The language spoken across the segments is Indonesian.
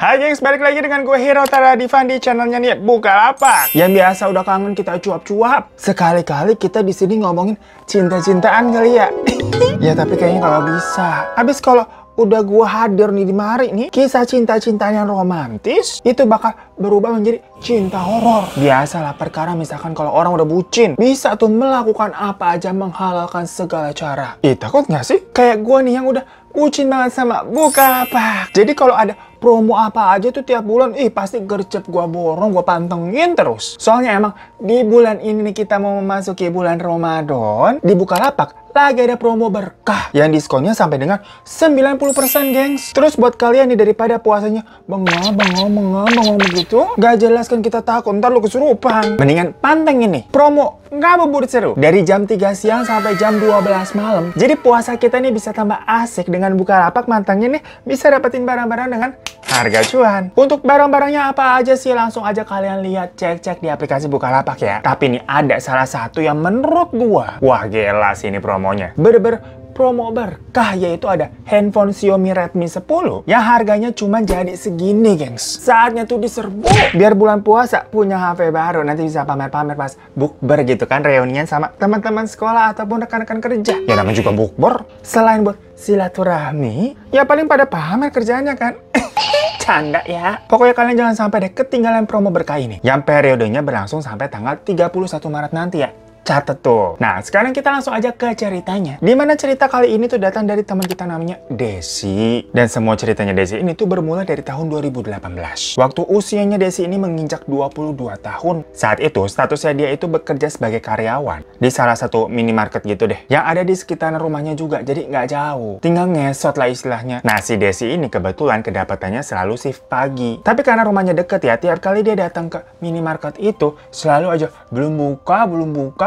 Hai gengs, balik lagi dengan gue Hero Tara Divan di channelnya nih Bukalapak. Yang biasa udah kangen kita cuap-cuap. Sekali-kali kita di sini ngomongin cinta-cintaan kali ya. Ya tapi kayaknya kalau bisa. Habis kalau udah gue hadir nih di mari nih, kisah cinta-cintaan yang romantis itu bakal berubah menjadi cinta horor. Biasalah perkara misalkan kalau orang udah bucin, bisa tuh melakukan apa aja, menghalalkan segala cara. Takut nggak sih? Kayak gue nih yang udah bucin banget sama Bukalapak. Jadi kalau ada promo apa aja tuh tiap bulan, pasti gercep gua borong, gua pantengin terus. Soalnya emang di bulan ini nih kita mau memasuki bulan Ramadan, di Bukalapak lagi ada promo berkah yang diskonnya sampai dengan 90% gengs. Terus buat kalian nih daripada puasanya bengong begitu, gak jelas kan kita takut ntar lu kesurupan. Mendingan pantengin nih promo ngabuburit seru dari jam 3 siang sampai jam 12 malam. Jadi puasa kita nih bisa tambah asik dengan Bukalapak. Mantengin nih bisa dapetin barang-barang dengan harga cuan. Untuk barang-barangnya apa aja sih, langsung aja kalian lihat, cek-cek di aplikasi Bukalapak ya. Tapi nih ada salah satu yang menurut gua, wah gila sih ini promonya. Bener-bener promo berkah, yaitu ada handphone Xiaomi Redmi 10 yang harganya cuma jadi segini gengs. Saatnya tuh diserbu biar bulan puasa punya HP baru, nanti bisa pamer-pamer pas bukber gitu kan, reunian sama teman-teman sekolah ataupun rekan-rekan kerja. Ya namanya juga bukber, selain buat silaturahmi, ya paling pada pamer kerjanya kan. Canda ya. Pokoknya kalian jangan sampai deh ketinggalan promo berkah ini yang periodenya berlangsung sampai tanggal 31 Maret nanti ya. Catet tuh. Nah, sekarang kita langsung aja ke ceritanya. Dimana cerita kali ini tuh datang dari teman kita namanya Desi. Dan semua ceritanya Desi ini tuh bermula dari tahun 2018. Waktu usianya Desi ini menginjak 22 tahun. Saat itu, statusnya dia itu bekerja sebagai karyawan di salah satu minimarket gitu deh, yang ada di sekitaran rumahnya juga, jadi nggak jauh. Tinggal ngesot lah istilahnya. Nah, si Desi ini kebetulan kedapatannya selalu shift pagi. Tapi karena rumahnya deket ya, tiap kali dia datang ke minimarket itu, selalu aja belum buka,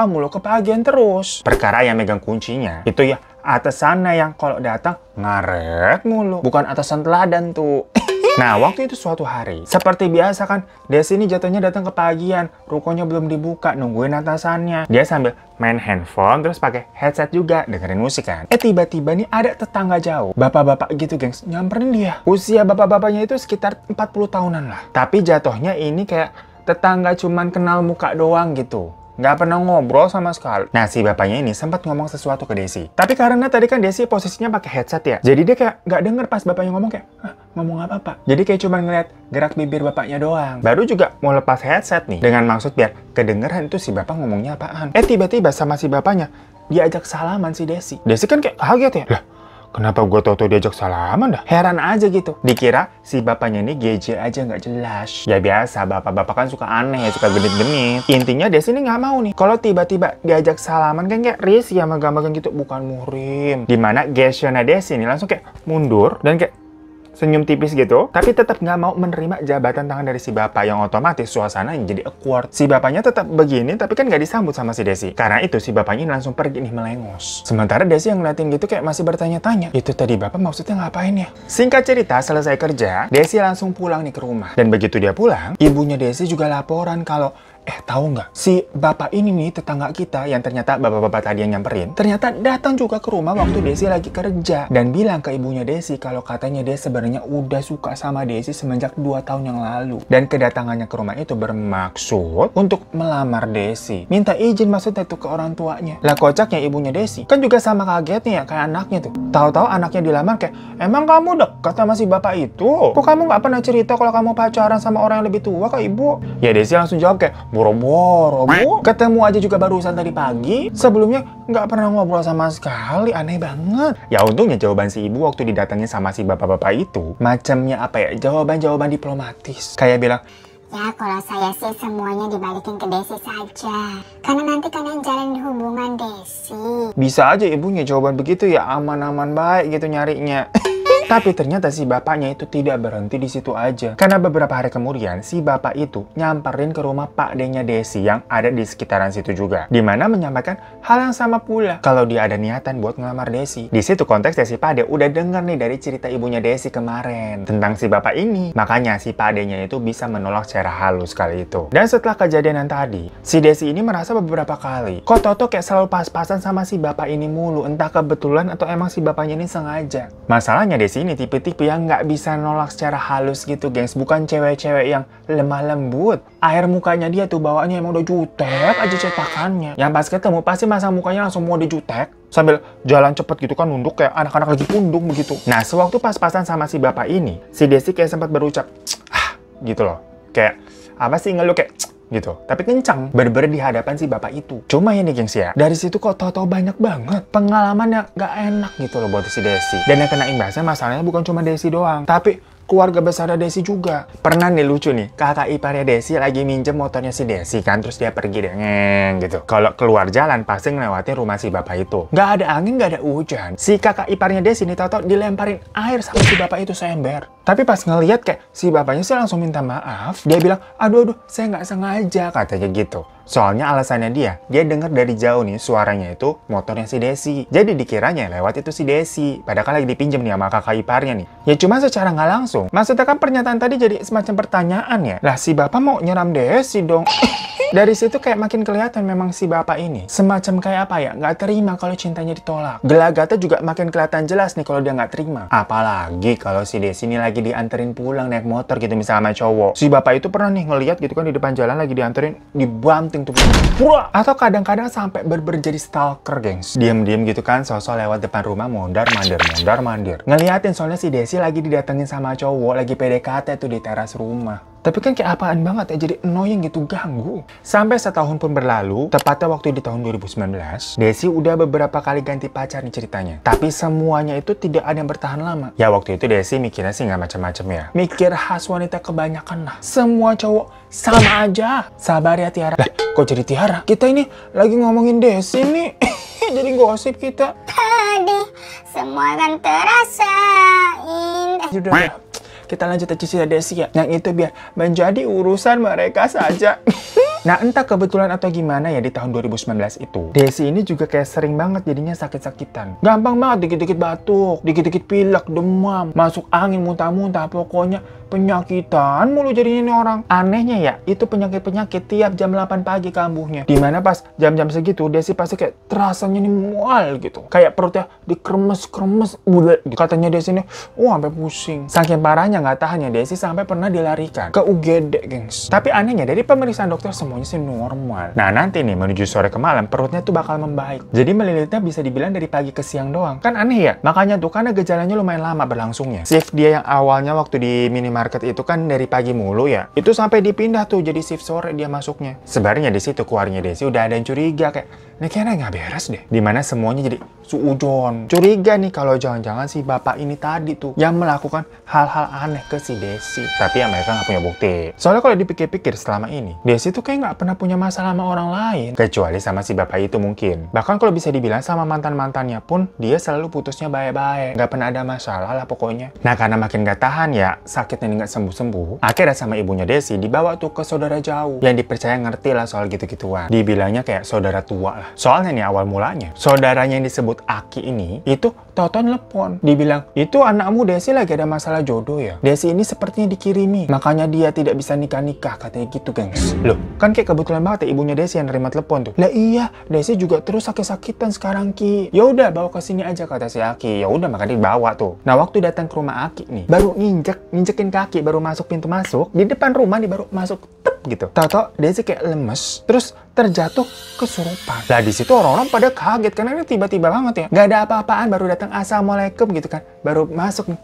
mulu kepagian terus. Perkara yang megang kuncinya itu ya atasannya yang kalau datang ngaret mulu. Bukan atasan teladan tuh. Nah, waktu itu suatu hari, seperti biasa kan, Desi ini jatuhnya datang kepagian, rukonya belum dibuka, nungguin atasannya. Dia sambil main handphone, terus pakai headset juga, dengerin musik kan. Tiba-tiba nih ada tetangga jauh, bapak-bapak gitu gengs, nyamperin dia. Usia bapak-bapaknya itu sekitar 40 tahunan lah. Tapi jatuhnya ini kayak tetangga cuman kenal muka doang gitu. Nggak pernah ngobrol sama sekali. Nah, si bapaknya ini sempat ngomong sesuatu ke Desi. Tapi karena tadi kan Desi posisinya pakai headset ya, jadi dia kayak nggak denger pas bapaknya ngomong kayak, ngomong apa pak? Jadi kayak cuma ngeliat gerak bibir bapaknya doang. Baru juga mau lepas headset nih, dengan maksud biar kedengeran itu si bapak ngomongnya apaan. Tiba-tiba sama si bapaknya diajak salaman si Desi. Desi kan kayak kaget ya. Lah, kenapa gue tau-tau diajak salaman dah? Heran aja gitu. Dikira si bapaknya ini GJ aja nggak jelas. Ya biasa, bapak-bapak kan suka aneh ya, suka genit-genit. Intinya Desi ini nggak mau nih kalau tiba-tiba diajak salaman kan kayak risih ya, megang-megang gitu. Bukan muhrim. Dimana gesturnya Desi ini langsung kayak mundur dan kayak senyum tipis gitu, tapi tetap nggak mau menerima jabatan tangan dari si bapak, yang otomatis suasana yang jadi awkward. Si bapaknya tetap begini, tapi kan nggak disambut sama si Desi. Karena itu si bapaknya langsung pergi nih melengos. Sementara Desi yang ngeliatin gitu kayak masih bertanya-tanya, itu tadi bapak maksudnya ngapain ya? Singkat cerita, selesai kerja, Desi langsung pulang nih ke rumah. Dan begitu dia pulang, ibunya Desi juga laporan kalau tahu nggak? Si bapak ini nih, tetangga kita yang ternyata bapak-bapak tadi yang nyamperin, ternyata datang juga ke rumah waktu Desi lagi kerja. Dan bilang ke ibunya Desi kalau katanya dia sebenarnya udah suka sama Desi semenjak 2 tahun yang lalu. Dan kedatangannya ke rumah itu bermaksud untuk melamar Desi. Minta izin maksudnya tuh ke orang tuanya. Lah kocaknya ibunya Desi kan juga sama kagetnya ya kayak anaknya tuh. Tahu-tahu anaknya dilamar kayak, emang kamu dekat sama si bapak itu? Kok kamu nggak pernah cerita kalau kamu pacaran sama orang yang lebih tua kak ibu? Ya Desi langsung jawab kayak, boro-boro bu, ketemu aja juga barusan tadi pagi. Sebelumnya nggak pernah ngobrol sama sekali, aneh banget. Ya untungnya jawaban si ibu waktu didatengin sama si bapak-bapak itu macamnya apa ya, jawaban-jawaban diplomatis. Kayak bilang, ya kalau saya sih semuanya dibalikin ke Desi saja, karena nanti kalian jalin hubungan Desi. Bisa aja ibunya jawaban begitu ya, aman-aman baik gitu nyarinya. Tapi ternyata si bapaknya itu tidak berhenti di situ aja. Karena beberapa hari kemudian, si bapak itu nyamperin ke rumah Pak D-nya Desi yang ada di sekitaran situ juga. Dimana menyampaikan hal yang sama pula, kalau dia ada niatan buat ngelamar Desi. Di situ konteksnya si Pak D udah denger nih dari cerita ibunya Desi kemarin tentang si bapak ini. Makanya si Pak D-nya itu bisa menolak secara halus kali itu. Dan setelah kejadian yang tadi, si Desi ini merasa beberapa kali, kok Toto kayak selalu pas-pasan sama si bapak ini mulu. Entah kebetulan atau emang si bapaknya ini sengaja. Masalahnya Desi Desi ini tipe-tipe yang nggak bisa nolak secara halus gitu, gengs. Bukan cewek-cewek yang lemah lembut. Air mukanya dia tuh bawaannya emang udah jutek aja cetakannya. Yang pas ketemu pasti masa mukanya langsung mau dijutek. Sambil jalan cepet gitu kan, nunduk kayak anak-anak lagi pundung begitu. Nah, sewaktu pas-pasan sama si bapak ini, si Desi kayak sempat berucap, gitu loh. Kayak, apa sih ngeluh kayak, gitu. Tapi kencang, bener-bener di hadapan si bapak itu. Cuma ini gengs ya, dari situ kok tau-tau banyak banget pengalaman yang gak enak gitu loh buat si Desi. Dan yang kena imbasnya masalahnya bukan cuma Desi doang, tapi keluarga besar Desi juga. Pernah nih lucu nih, kakak iparnya Desi lagi minjem motornya si Desi kan, terus dia pergi deh ngeng gitu. Kalau keluar jalan pasti ngelewatin rumah si bapak itu. Gak ada angin, gak ada hujan. Si kakak iparnya Desi nih tau-tau dilemparin air sama si bapak itu seember. Tapi pas ngeliat kayak si bapaknya sih langsung minta maaf. Dia bilang, aduh, saya nggak sengaja katanya gitu. Soalnya alasannya dia dengar dari jauh nih suaranya itu motornya si Desi. Jadi dikiranya lewat itu si Desi. Padahal lagi dipinjam nih sama kakak iparnya nih. Ya cuma secara nggak langsung. Maksudnya kan pernyataan tadi jadi semacam pertanyaan ya. Lah si bapak mau nyeram Desi dong. Dari situ kayak makin kelihatan memang si bapak ini semacam kayak apa ya, nggak terima kalau cintanya ditolak. Gelagatnya juga makin kelihatan jelas nih kalau dia nggak terima. Apalagi kalau si Desi ini lagi dianterin pulang naik motor gitu misalnya sama cowok. Si bapak itu pernah nih ngeliat gitu kan di depan jalan lagi dianterin, dibanting tuh. Atau kadang-kadang sampai berber jadi stalker, gengs. Diam-diam gitu kan, sosok lewat depan rumah mondar-mandir. Ngeliatin soalnya si Desi lagi didatengin sama cowok, lagi PDKT tuh di teras rumah. Tapi kan kayak apaan banget ya, jadi annoying gitu, ganggu. Sampai setahun pun berlalu, tepatnya waktu di tahun 2019, Desi udah beberapa kali ganti pacar nih ceritanya. Tapi semuanya itu tidak ada yang bertahan lama. Ya waktu itu Desi mikirnya sih nggak macam-macam ya. Mikir khas wanita kebanyakan lah. Semua cowok sama aja. Sabar ya Tiara. Lah, kok jadi Tiara? Kita ini lagi ngomongin Desi nih. Jadi gosip kita. Tadi semua kan terasa indah. Sudah. Kita lanjut aja cerita Desi ya. Yang itu biar menjadi urusan mereka saja. Nah, entah kebetulan atau gimana ya di tahun 2019 itu, Desi ini juga kayak sering banget jadinya sakit-sakitan. Gampang banget, dikit-dikit batuk, dikit-dikit pilek, demam, masuk angin, muntah-muntah, pokoknya penyakitan mulu jadinya ini orang. Anehnya ya, itu penyakit-penyakit tiap jam 8 pagi kambuhnya. Dimana pas jam-jam segitu, Desi pasti kayak terasanya nih mual gitu. Kayak perutnya dikremes-kremes, gitu. Katanya Desi ini, sampai pusing. Saking parahnya nggak tahan ya, Desi sampai pernah dilarikan ke UGD, gengs. Tapi anehnya, dari pemeriksaan dokter semuanya sih normal. Nah, nanti nih menuju sore ke malam, perutnya tuh bakal membaik. Jadi melilitnya bisa dibilang dari pagi ke siang doang. Kan aneh ya? Makanya tuh, karena gejalanya lumayan lama berlangsungnya. Shift dia yang awalnya waktu di minimarket itu kan dari pagi mulu ya. Itu sampai dipindah tuh jadi shift sore dia masuknya. Sebenarnya di situ keluarnya Desi udah ada yang curiga kayak, ini kayaknya nggak beres deh. Dimana semuanya jadi suujon. Curiga nih kalau jangan-jangan si bapak ini tadi tuh yang melakukan hal-hal aneh ke si Desi. Tapi ya mereka nggak punya bukti. Soalnya kalau dipikir-pikir selama ini, Desi tuh kayak nggak pernah punya masalah sama orang lain. Kecuali sama si bapak itu mungkin. Bahkan kalau bisa dibilang sama mantan-mantannya pun, dia selalu putusnya baik-baik. Nggak pernah ada masalah lah pokoknya. Nah, karena makin nggak tahan ya, sakitnya ini nggak sembuh-sembuh, akhirnya sama ibunya Desi dibawa tuh ke saudara jauh. Yang dipercaya ngerti lah soal gitu-gituan. Dibilangnya kayak saudara tua lah. Soalnya nih awal mulanya, saudaranya yang disebut Aki ini, itu tau-tau nelpon. Dibilang, itu anakmu Desi lagi ada masalah jodoh ya. Desi ini sepertinya dikirimi, makanya dia tidak bisa nikah-nikah, katanya gitu, gengs. Loh, kan kayak kebetulan banget ya ibunya Desi yang nerima telepon tuh. Lah iya, Desi juga terus sakit-sakitan sekarang, Ki. Ya udah bawa ke sini aja, kata si Aki. Ya udah, makanya dibawa tuh. Nah, waktu datang ke rumah Aki nih, baru nginjekin kaki, baru masuk pintu masuk, di depan rumah nih baru masuk, tep gitu. Tau-tau Desi kayak lemes, terus terjatuh kesurupan. Lah di situ orang-orang pada kaget karena ini tiba-tiba banget ya. Gak ada apa-apaan, baru datang assalamualaikum gitu kan. Baru masuk nih.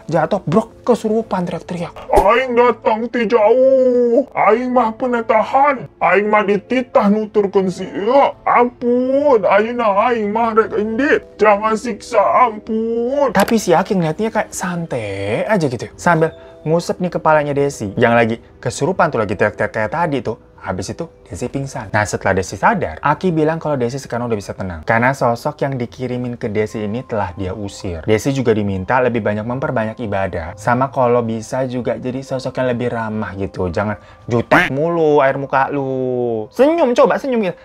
Jatuh brok kesurupan teriak-teriak. Aing datang ti jauh. Aing mah pernah tahan. Aing mah dititah nuturkeun si ieu. Ampun, ayeuna aing mah rek indit. Jangan siksa, ampun. Tapi si Aki ngeliatnya kayak santai aja gitu. Sambil ngusap nih kepalanya Desi. Yang lagi kesurupan tuh, lagi teriak-teriak kayak tadi tuh. Habis itu Desi pingsan. Nah, setelah Desi sadar, Aki bilang kalau Desi sekarang udah bisa tenang. Karena sosok yang dikirimin ke Desi ini telah dia usir. Desi juga diminta lebih banyak memperbanyak ibadah. Sama kalau bisa juga jadi sosok yang lebih ramah gitu. Jangan jutek mulu air muka lu. Senyum, coba senyum gitu.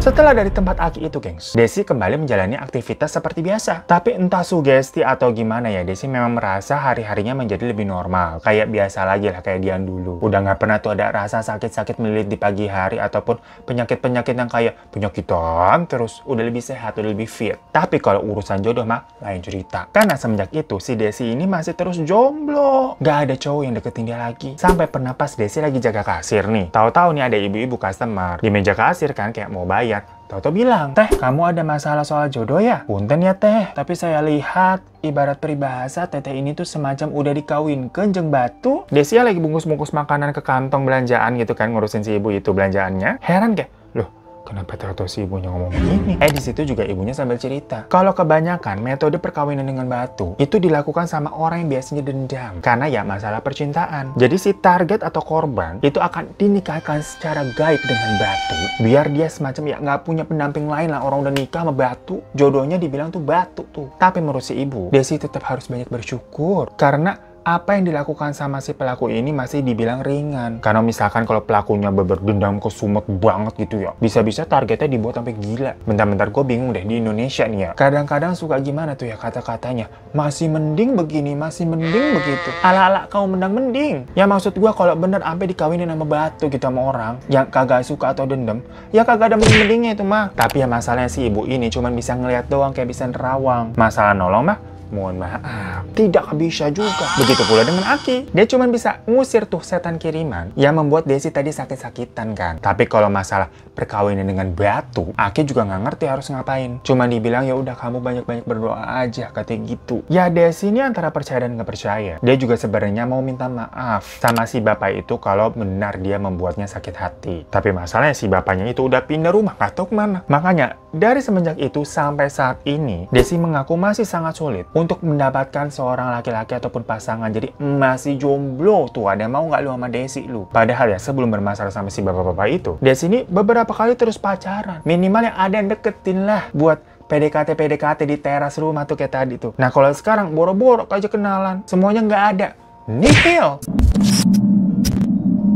Setelah dari tempat Aki itu, gengs, Desi kembali menjalani aktivitas seperti biasa. Tapi entah sugesti atau gimana ya, Desi memang merasa hari-harinya menjadi lebih normal. Kayak biasa lagi lah, kayak Dian dulu. Udah nggak pernah tuh ada rasa sakit-sakit melilit di pagi hari ataupun penyakit-penyakit yang kayak penyakitan terus. Udah lebih sehat, udah lebih fit. Tapi kalau urusan jodoh mah lain cerita. Karena semenjak itu si Desi ini masih terus jomblo. Gak ada cowok yang deketin dia lagi. Sampai pernah pas Desi lagi jaga kasir nih. Tahu-tahu nih ada ibu-ibu customer di meja kasir kan kayak mau bayar. Tahu-tahu bilang, "Teh, kamu ada masalah soal jodoh ya?" "Punten ya teh, tapi saya lihat ibarat peribahasa teteh ini tuh semacam udah dikawinkeun jeung batu." Desi lagi bungkus-bungkus makanan ke kantong belanjaan gitu kan, ngurusin si ibu itu belanjaannya. Heran kayak, "Loh, kenapa tahu-tahu si ibunya ngomong begini?" Di situ juga ibunya sambil cerita. Kalau kebanyakan metode perkawinan dengan batu itu dilakukan sama orang yang biasanya dendam karena ya masalah percintaan. Jadi si target atau korban itu akan dinikahkan secara gaib dengan batu biar dia semacam ya nggak punya pendamping lain lah. Orang udah nikah sama batu, jodohnya dibilang tuh batu tuh. Tapi menurut si ibu, Desi tetap harus banyak bersyukur karena apa yang dilakukan sama si pelaku ini masih dibilang ringan. Karena misalkan kalau pelakunya berdendam kesumet banget gitu ya, bisa-bisa targetnya dibuat sampai gila. Bentar-bentar gue bingung deh di Indonesia nih ya. Kadang-kadang suka gimana tuh ya kata-katanya. Masih mending begini, masih mending begitu. Ala-ala kau mendang mending. Ya maksud gue kalau bener sampai dikawinin sama batu gitu sama orang yang kagak suka atau dendam, ya kagak ada mending-mendingnya itu mah. Tapi ya masalahnya si ibu ini cuman bisa ngeliat doang kayak bisa nerawang. Masalah nolong mah mohon maaf, tidak bisa juga. Begitu pula dengan Aki. Dia cuma bisa ngusir tuh setan kiriman yang membuat Desi tadi sakit-sakitan kan. Tapi kalau masalah perkawinan dengan batu, Aki juga nggak ngerti harus ngapain. Cuma dibilang ya udah kamu banyak-banyak berdoa aja, katanya gitu. Ya Desi ini antara percaya dan nggak percaya. Dia juga sebenarnya mau minta maaf sama si bapak itu kalau benar dia membuatnya sakit hati. Tapi masalahnya si bapaknya itu udah pindah rumah, nggak tahu kemana. Makanya dari semenjak itu sampai saat ini, Desi mengaku masih sangat sulit untuk mendapatkan seorang laki-laki ataupun pasangan. Jadi masih jomblo tuh. Ada mau nggak lu sama Desi lu? Padahal ya sebelum bermasalah sama si bapak-bapak itu, Desi ini beberapa kali terus pacaran. Minimal yang ada yang deketin lah buat PDKT di teras rumah tuh kayak tadi tuh. Nah kalau sekarang boro-boro aja kenalan, semuanya nggak ada. Nihil.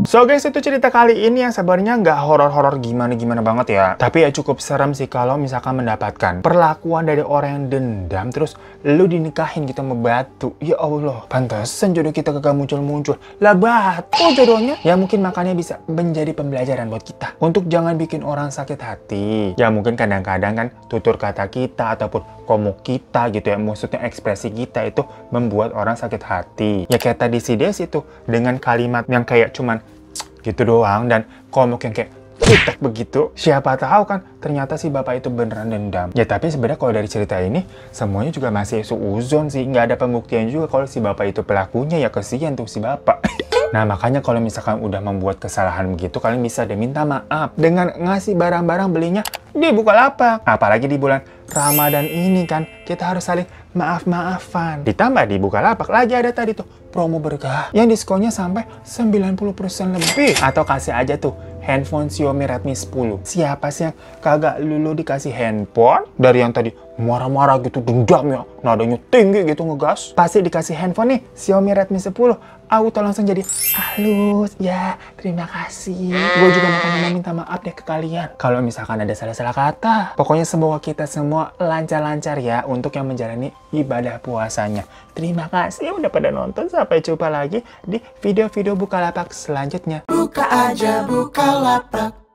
So guys, itu cerita kali ini yang sebenarnya nggak horor-horor gimana-gimana banget ya. Tapi ya cukup serem sih kalau misalkan mendapatkan perlakuan dari orang yang dendam terus lu dinikahin gitu sama batu. Ya Allah, pantesan jodoh kita kagak muncul-muncul. Lah batu jodohnya. Ya mungkin makanya bisa menjadi pembelajaran buat kita untuk jangan bikin orang sakit hati. Ya mungkin kadang-kadang kan tutur kata kita ataupun komuk kita gitu ya, maksudnya ekspresi kita itu membuat orang sakit hati. Ya kayak tadi si Desi itu dengan kalimat yang kayak cuman gitu doang dan komuk yang kayak jutek begitu. Siapa tahu kan ternyata si bapak itu beneran dendam. Ya tapi sebenarnya kalau dari cerita ini semuanya juga masih suuzon sih, nggak ada pembuktian juga kalau si bapak itu pelakunya. Ya kesian tuh si bapak. Nah makanya kalau misalkan udah membuat kesalahan begitu, kalian bisa deh minta maaf dengan ngasih barang-barang belinya di Bukalapak. Apalagi di bulan Ramadan ini kan kita harus saling maaf-maafan. Ditambah di Bukalapak lagi ada tadi tuh promo berkah yang diskonnya sampai 90% lebih. Atau kasih aja tuh handphone Xiaomi Redmi 10. Siapa sih yang kagak lulu dikasih handphone dari yang tadi marah-marah gitu, dendam ya, nadanya tinggi gitu ngegas. Pasti dikasih handphone nih Xiaomi Redmi 10, auto langsung jadi halus. Ya terima kasih. Gue juga mau minta maaf deh ke kalian kalau misalkan ada salah-salah kata. Pokoknya semoga kita semua lancar-lancar ya untuk yang menjalani ibadah puasanya. Terima kasih udah pada nonton. Sampai jumpa lagi di video-video Bukalapak selanjutnya. Buka aja Bukalapak.